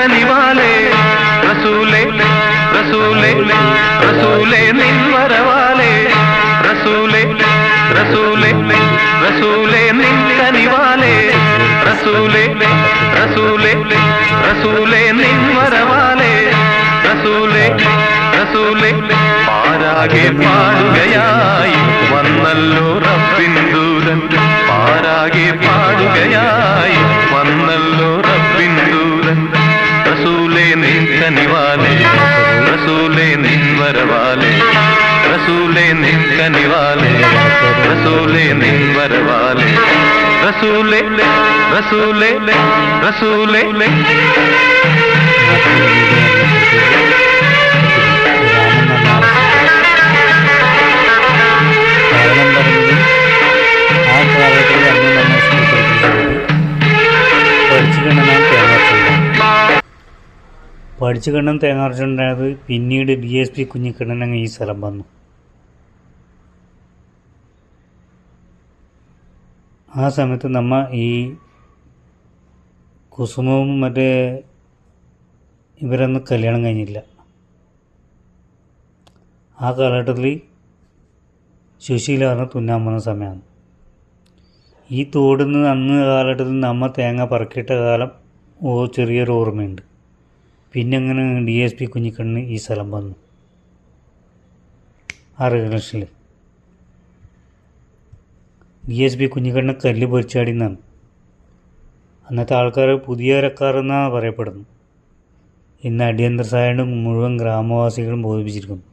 കനിവാലേ റസൂലേ റസൂലേ റസൂലേ നിൻ വരവാലേ റസൂലേ റസൂലേ റസൂലേ നിൻ കനിവാലേ റസൂലേ റസൂലേ റസൂലേ നിൻ വരവാലേ റസൂലേ റസൂലേ പാരാകെ പാടുകയായി വന്നല്ലോ റബ്ബിൻ ദൂതൻ പാരാകെ പാടുകയായി വന്നല്ലോ റബ്ബിൻ ദൂതൻ റസൂലേ നിൻ കനിവാലേ റസൂലേ നിൻ വരവാലേ റസൂലേ നിൻ കനിവാലേ റസൂലേ നിൻ വരവാലേ റസൂലേ റസൂലേ റസൂലേ പഠിച്ചുകണ്ണൻ തേങ്ങാർച്ചുണ്ടായത് പിന്നീട് DSP കുഞ്ഞിക്കണ്ണൻ അങ്ങ് ഈ സ്ഥലം വന്നു. ആ സമയത്ത് നമ്മ ഈ കുസുമവും മറ്റേ ഇവരൊന്നും കല്യാണം കഴിഞ്ഞില്ല. ആ കാലഘട്ടത്തിൽ സുശീല തുന്നാൻ പോകുന്ന സമയമാണ്. ഈ തോടുന്ന് അന്ന് കാലഘട്ടത്തിൽ നമ്മ തേങ്ങ പറക്കിയിട്ട കാലം ചെറിയൊരു ഓർമ്മയുണ്ട്. പിന്നെ അങ്ങനെ DSP കുഞ്ഞിക്കണ്ണ് ഈ സ്ഥലം വന്നു. ആ റിലേഷനിൽ DSP കുഞ്ഞിക്കണ്ണ് കല്ല് പൊരിച്ചാടി എന്നാണ് അന്നത്തെ ആൾക്കാർ പുതിയരക്കാരെന്നാണ് പറയപ്പെടുന്നു. ഇന്ന് അടിയന്തര സഹായം മുഴുവൻ ഗ്രാമവാസികളും ബോധിപ്പിച്ചിരിക്കുന്നു.